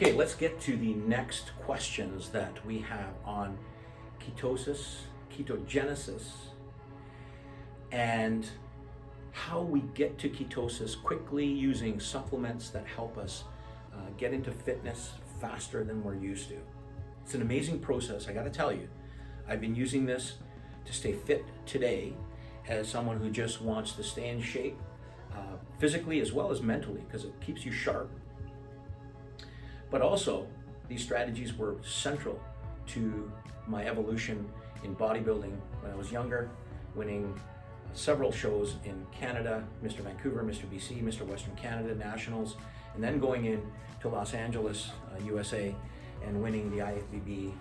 Okay, let's get to the next questions that we have on ketosis, ketogenesis, and how we get to ketosis quickly using supplements that help us get into fitness faster than we're used to. It's an amazing process, I gotta tell you. I've been using this to stay fit today as someone who just wants to stay in shape physically as well as mentally, because it keeps you sharp. But also, these strategies were central to my evolution in bodybuilding when I was younger, winning several shows in Canada, Mr. Vancouver, Mr. BC, Mr. Western Canada Nationals, and then going in to Los Angeles, USA, and winning the IFBB,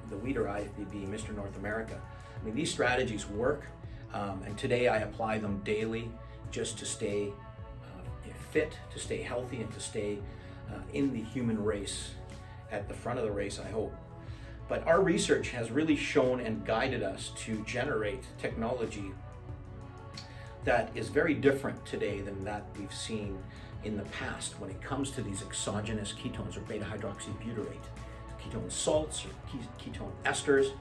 the Weider IFBB, Mr. North America. I mean, these strategies work, and today I apply them daily just to stay fit, to stay healthy, and to stay in the human race, at the front of the race, I hope. But our research has really shown and guided us to generate technology that is very different today than that we've seen in the past when it comes to these exogenous ketones, or beta-hydroxybutyrate. Ketone salts or ketone esters,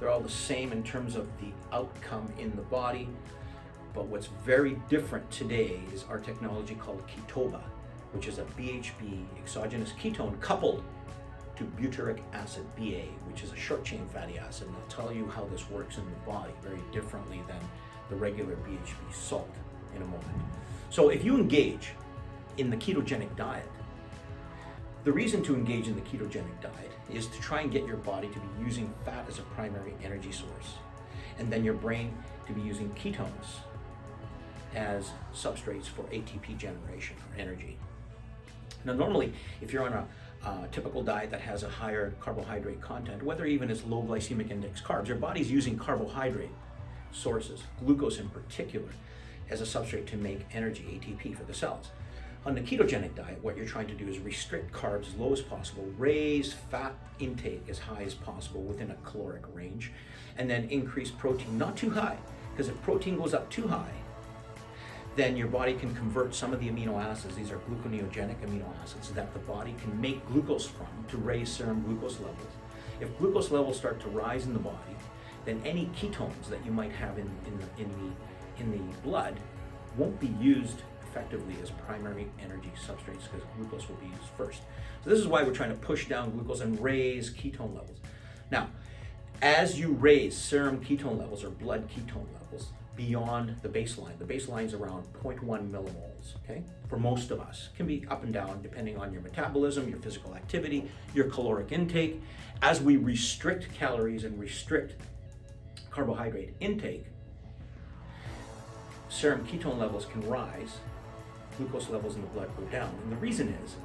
they're all the same in terms of the outcome in the body. But what's very different today is our technology called Ketoba, which is a BHB exogenous ketone coupled to butyric acid, BA, which is a short chain fatty acid. And I'll tell you how this works in the body very differently than the regular BHB salt in a moment. So if you engage in the ketogenic diet, the reason to engage in the ketogenic diet is to try and get your body to be using fat as a primary energy source, and then your brain to be using ketones as substrates for ATP generation or energy. Now, normally, if you're on a typical diet that has a higher carbohydrate content, whether even it's low glycemic index carbs, your body's using carbohydrate sources, glucose in particular, as a substrate to make energy, ATP, for the cells. On the ketogenic diet, what you're trying to do is restrict carbs as low as possible, raise fat intake as high as possible within a caloric range, and then increase protein, not too high, because if protein goes up too high, then your body can convert some of the amino acids, these are gluconeogenic amino acids, that the body can make glucose from to raise serum glucose levels. If glucose levels start to rise in the body, then any ketones that you might have in the blood won't be used effectively as primary energy substrates, because glucose will be used first. So this is why we're trying to push down glucose and raise ketone levels. Now, as you raise serum ketone levels or blood ketone levels beyond the baseline is around 0.1 millimoles, okay? For most of us. It can be up and down depending on your metabolism, your physical activity, your caloric intake. As we restrict calories and restrict carbohydrate intake, serum ketone levels can rise, glucose levels in the blood go down. And the reason is,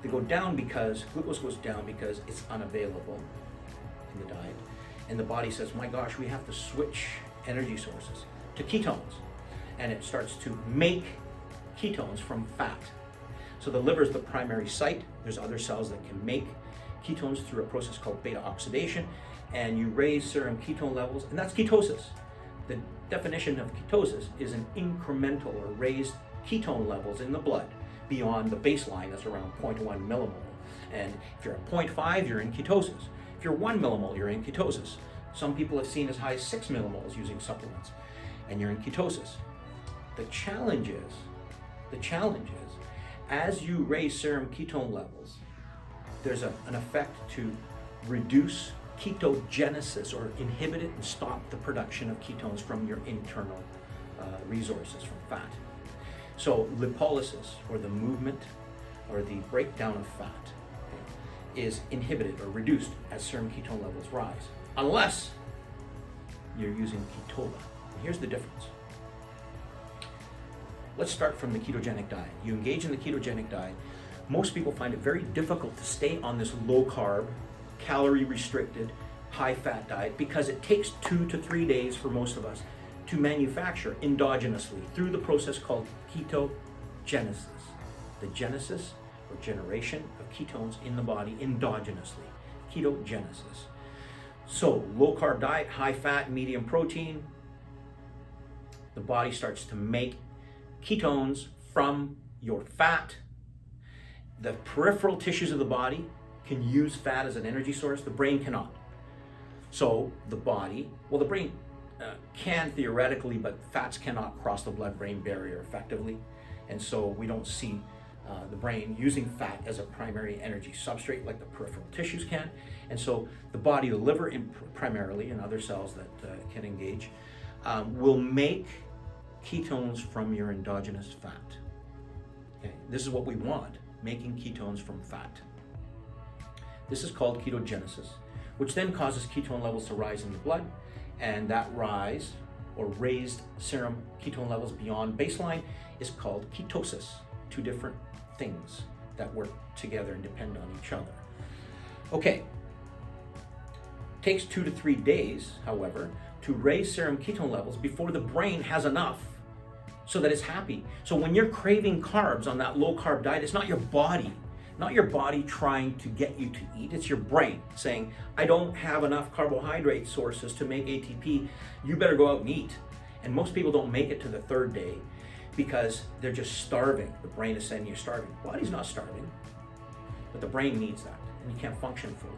they go down because glucose goes down because it's unavailable in the diet. And the body says, my gosh, we have to switch energy sources to ketones. And it starts to make ketones from fat. So the liver is the primary site. There's other cells that can make ketones through a process called beta oxidation. And you raise serum ketone levels, and that's ketosis. The definition of ketosis is an incremental or raised ketone levels in the blood beyond the baseline, that's around 0.1 millimole. And if you're at 0.5, you're in ketosis. If you're 1 millimole, you're in ketosis. Some people have seen as high as 6 millimoles using supplements, and you're in ketosis. The challenge is, as you raise serum ketone levels, there's an effect to reduce ketogenesis, or inhibit it and stop the production of ketones from your internal resources, from fat. So lipolysis, or the movement or the breakdown of fat, is inhibited or reduced as serum ketone levels rise, unless you're using Ketoba. And here's the difference. Let's start from the ketogenic diet. You engage in the ketogenic diet. Most people find it very difficult to stay on this low carb, calorie restricted, high fat diet, because it takes 2 to 3 days for most of us to manufacture endogenously through the process called ketogenesis. The genesis or generation of ketones in the body endogenously, ketogenesis. So low carb diet, high fat, medium protein, the body starts to make ketones from your fat. The peripheral tissues of the body can use fat as an energy source. The brain cannot. So the brain can theoretically, but fats cannot cross the blood-brain barrier effectively. And so we don't see the brain using fat as a primary energy substrate like the peripheral tissues can. And so the body, the liver primarily, and other cells that can engage, will make ketones from your endogenous fat. Okay? This is what we want, making ketones from fat. This is called ketogenesis, which then causes ketone levels to rise in the blood, and that rise or raised serum ketone levels beyond baseline is called ketosis. Two different things that work together and depend on each other. Okay, takes 2 to 3 days, however, to raise serum ketone levels before the brain has enough so that it's happy. So when you're craving carbs on that low carb diet, it's not your body trying to get you to eat. It's your brain saying, I don't have enough carbohydrate sources to make ATP. You better go out and eat. And most people don't make it to the 3rd day because they're just starving. The brain is saying you're starving. Body's not starving, but the brain needs that, and you can't function fully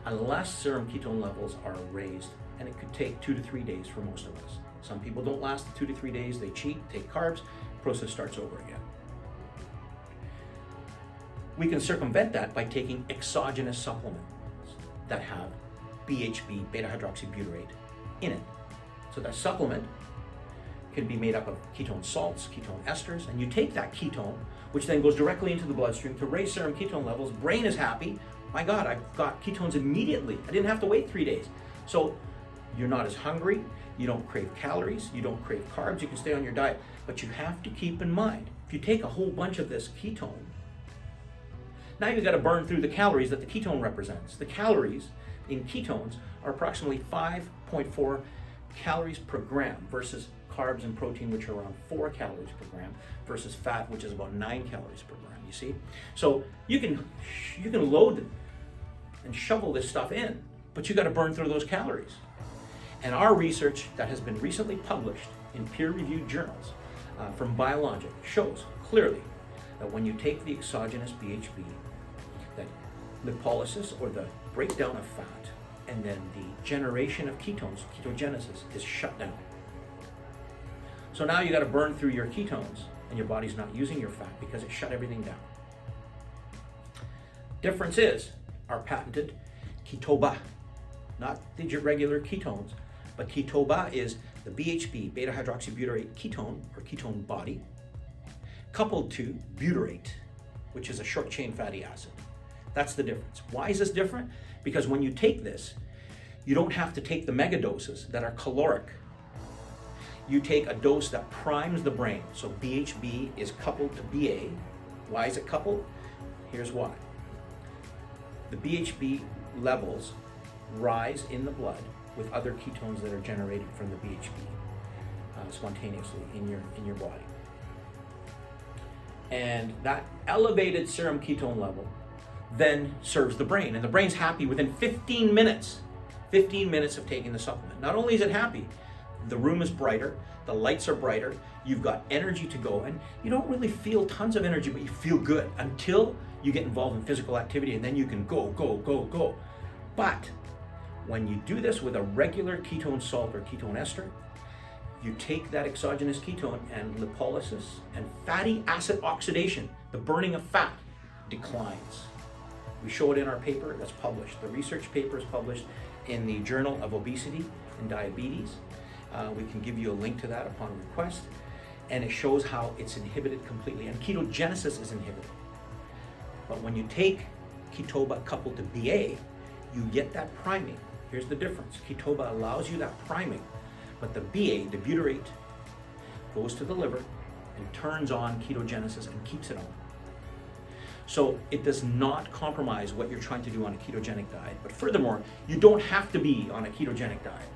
unless serum ketone levels are raised, and it could take 2 to 3 days for most of us. Some people don't last the 2 to 3 days. They cheat, take carbs, process starts over again. We can circumvent that by taking exogenous supplements that have BHB, beta-hydroxybutyrate, in it. So that supplement can be made up of ketone salts, ketone esters, and you take that ketone, which then goes directly into the bloodstream to raise serum ketone levels. Brain is happy. My God, I've got ketones immediately. I didn't have to wait 3 days. So you're not as hungry, you don't crave calories, you don't crave carbs, you can stay on your diet. But you have to keep in mind, if you take a whole bunch of this ketone, now you've got to burn through the calories that the ketone represents. The calories in ketones are approximately 5.4 calories per gram versus carbs and protein, which are around 4 calories per gram, versus fat, which is about 9 calories per gram, you see? So you can load and shovel this stuff in, but you got to burn through those calories. And our research that has been recently published in peer-reviewed journals from Biologic shows clearly that when you take the exogenous BHB, that lipolysis, or the breakdown of fat, and then the generation of ketones, ketogenesis, is shut down. So now you got to burn through your ketones, and your body's not using your fat because it shut everything down. Difference is our patented Ketoba, not the regular ketones, but Ketoba is the BHB, beta-hydroxybutyrate ketone, or ketone body, coupled to butyrate, which is a short-chain fatty acid. That's the difference. Why is this different? Because when you take this, you don't have to take the mega doses that are caloric. You take a dose that primes the brain. So BHB is coupled to BA. Why is it coupled? Here's why. The BHB levels rise in the blood with other ketones that are generated from the BHB spontaneously in your body. And that elevated serum ketone level then serves the brain, and the brain's happy within 15 minutes of taking the supplement. Not only is it happy, the room is brighter, the lights are brighter, you've got energy to go, and you don't really feel tons of energy, but you feel good until you get involved in physical activity, and then you can go. But when you do this with a regular ketone salt or ketone ester, you take that exogenous ketone, and lipolysis and fatty acid oxidation, the burning of fat, declines. We show it in our paper that's published. The research paper is published in the Journal of Obesity and Diabetes. We can give you a link to that upon request. And it shows how it's inhibited completely. And ketogenesis is inhibited. But when you take Ketoba coupled to BA, you get that priming. Here's the difference. Ketoba allows you that priming, but the BA, the butyrate, goes to the liver and turns on ketogenesis and keeps it on. So it does not compromise what you're trying to do on a ketogenic diet. But furthermore, you don't have to be on a ketogenic diet.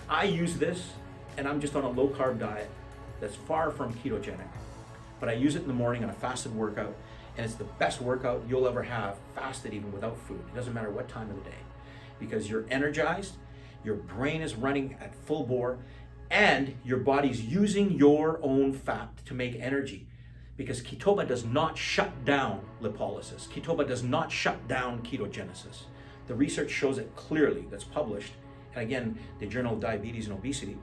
I use this, and I'm just on a low carb diet that's far from ketogenic. But I use it in the morning on a fasted workout, and it's the best workout you'll ever have, fasted even without food. It doesn't matter what time of the day, because you're energized, your brain is running at full bore, and your body's using your own fat to make energy. because Ketoba does not shut down lipolysis. Ketoba does not shut down ketogenesis. The research shows it clearly, that's published, and again, the Journal of Diabetes and Obesity,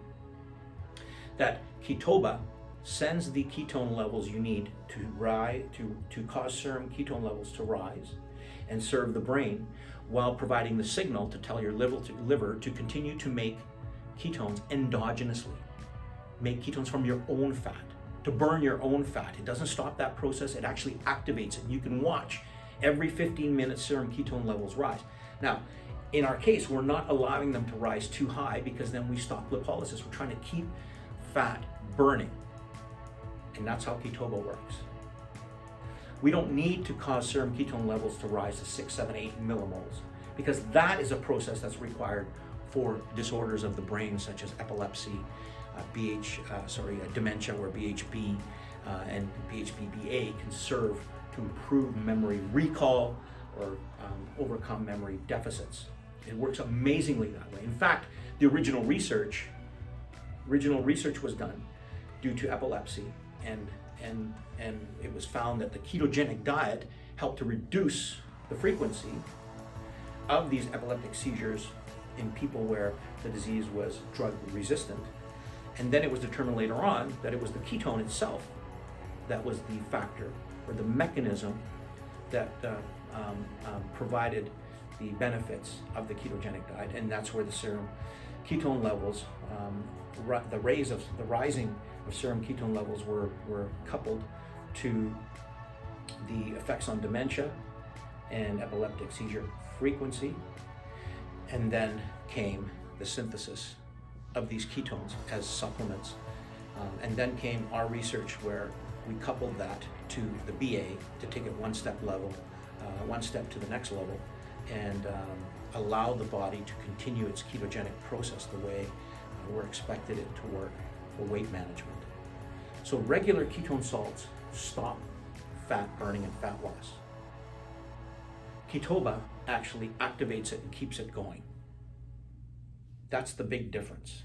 that Ketoba sends the ketone levels you need to cause serum ketone levels to rise and serve the brain, while providing the signal to tell your liver to continue to make ketones endogenously. Make ketones from your own fat, to burn your own fat. It doesn't stop that process, it actually activates it. You can watch every 15 minutes serum ketone levels rise. Now, in our case, we're not allowing them to rise too high because then we stop lipolysis. We're trying to keep fat burning. And that's how Ketoba works. We don't need to cause serum ketone levels to rise to 6, 7, 8 millimoles, because that is a process that's required for disorders of the brain such as epilepsy, dementia, where BHB and BHBBA can serve to improve memory recall or overcome memory deficits. It works amazingly that way. In fact, the original research was done due to epilepsy, and it was found that the ketogenic diet helped to reduce the frequency of these epileptic seizures in people where the disease was drug resistant. And then it was determined later on that it was the ketone itself that was the factor or the mechanism that provided the benefits of the ketogenic diet, and that's where the serum ketone levels, the rising of serum ketone levels were coupled to the effects on dementia and epileptic seizure frequency, and then came the synthesis of these ketones as supplements. And then came our research where we coupled that to the BA to take it one step to the next level, and allow the body to continue its ketogenic process the way we're expected it to work for weight management. So regular ketone salts stop fat burning and fat loss. Ketoba actually activates it and keeps it going. That's the big difference.